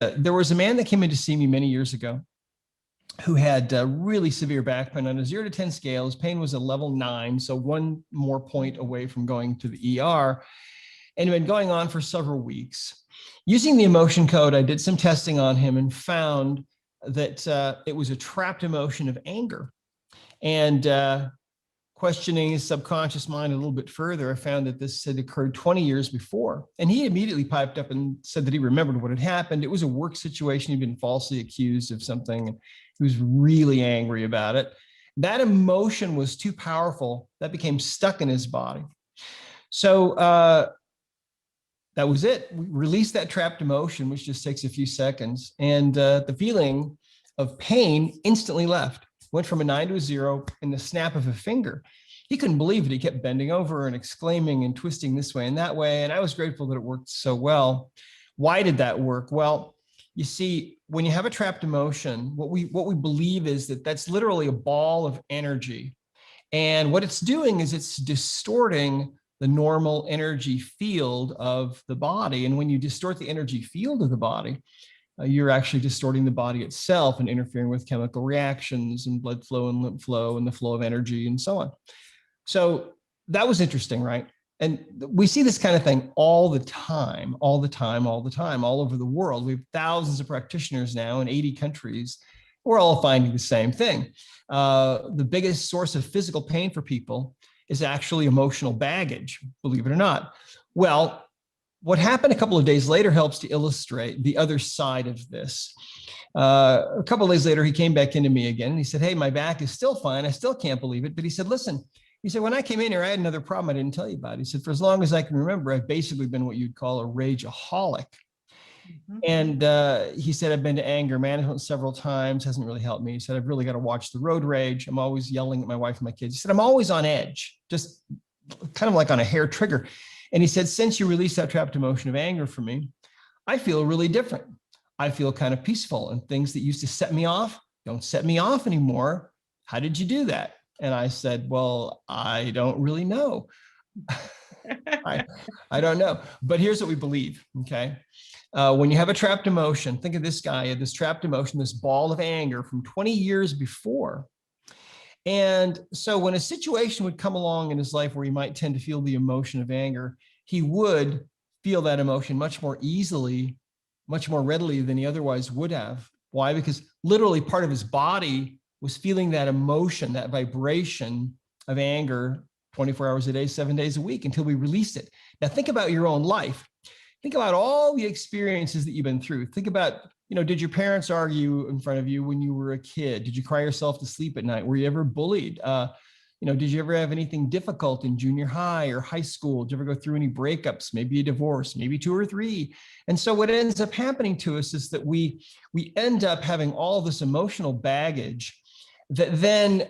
There was a man that came in to see me many years ago who had really severe back pain. On a 0 to 10 scale, his pain was a level 9, so one more point away from going to the ER, and it had been going on for several weeks. Using the emotion code, I did some testing on him and found that it was a trapped emotion of anger. And questioning his subconscious mind a little bit further, I found that this had occurred 20 years before. And he immediately piped up and said that he remembered what had happened. It was a work situation. He'd been falsely accused of something, and he was really angry about it. That emotion was too powerful. That became stuck in his body. So that was it. We released that trapped emotion, which just takes a few seconds. And the feeling of pain instantly left. Went from a 9 to a 0 in the snap of a finger. He couldn't believe it. He kept bending over and exclaiming and twisting this way and that way. And I was grateful that it worked so well. Why did that work? Well, you see, when you have a trapped emotion, what we believe is that that's literally a ball of energy. And what it's doing is it's distorting the normal energy field of the body. And when you distort the energy field of the body, you're actually distorting the body itself and interfering with chemical reactions and blood flow and lymph flow and the flow of energy and so on. So that was interesting, right? And we see this kind of thing all the time, all over the world. We have thousands of practitioners now in 80 countries. We're all finding the same thing. The biggest source of physical pain for people is actually emotional baggage, believe it or not. Well, what happened a couple of days later helps to illustrate the other side of this. A couple of days later, he came back into me again and he said, hey, my back is still fine. I still can't believe it. But he said, listen, he said, when I came in here, I had another problem I didn't tell you about. He said, for as long as I can remember, I've basically been what you'd call a rageaholic. Mm-hmm. And he said, I've been to anger management several times, hasn't really helped me. He said, I've really got to watch the road rage. I'm always yelling at my wife and my kids. He said, I'm always on edge, just kind of like on a hair trigger. And he said, since you released that trapped emotion of anger from me, I feel really different. I feel kind of peaceful, and things that used to set me off don't set me off anymore. How did you do that? And I said, well, I don't really know. I don't know. But here's what we believe, okay? When you have a trapped emotion, think of this guy, this trapped emotion, this ball of anger from 20 years before. And so when a situation would come along in his life where he might tend to feel the emotion of anger, he would feel that emotion much more easily, much more readily than he otherwise would have. Why? Because literally part of his body was feeling that emotion, that vibration of anger 24 hours a day, 7 days a week until we released it. Now think about your own life. Think about all the experiences that you've been through. Think about, did your parents argue in front of you when you were a kid? Did you cry yourself to sleep at night? Were you ever bullied? Did you ever have anything difficult in junior high or high school? Did you ever go through any breakups, maybe a divorce, maybe 2 or 3? And so what ends up happening to us is that we end up having all this emotional baggage that then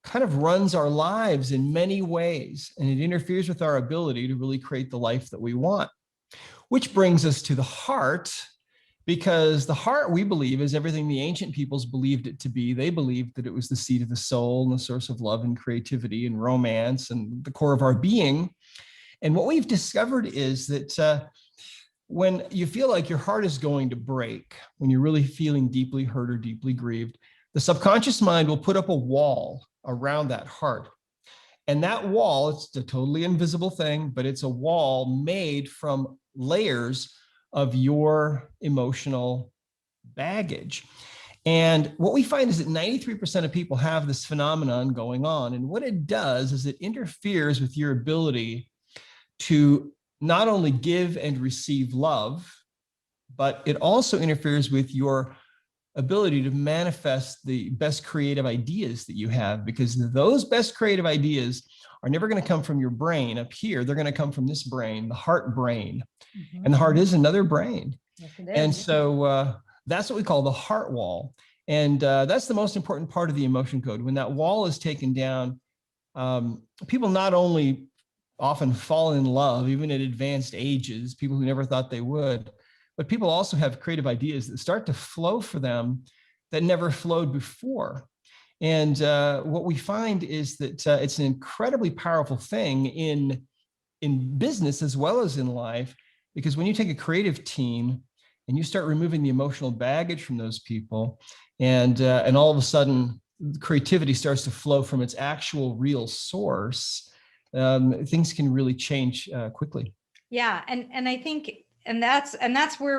kind of runs our lives in many ways, and it interferes with our ability to really create the life that we want. Which brings us to the heart, because the heart, we believe, is everything the ancient peoples believed it to be. They believed that it was the seat of the soul and the source of love and creativity and romance and the core of our being. And what we've discovered is that when you feel like your heart is going to break, when you're really feeling deeply hurt or deeply grieved, the subconscious mind will put up a wall around that heart. And that wall, it's a totally invisible thing, but it's a wall made from layers of your emotional baggage. And what we find is that 93% of people have this phenomenon going on. And what it does is it interferes with your ability to not only give and receive love, but it also interferes with your ability to manifest the best creative ideas that you have, because those best creative ideas are never going to come from your brain up here. They're going to come from this brain, the heart brain. Mm-hmm. And the heart is another brain. Yes, it is. And so that's what we call the heart wall. And that's the most important part of the emotion code. When that wall is taken down, people not only often fall in love, even at advanced ages, people who never thought they would, but people also have creative ideas that start to flow for them that never flowed before. And what we find is that it's an incredibly powerful thing in business as well as in life, because when you take a creative team and you start removing the emotional baggage from those people, and all of a sudden creativity starts to flow from its actual real source, things can really change quickly. Yeah, and I think, and that's where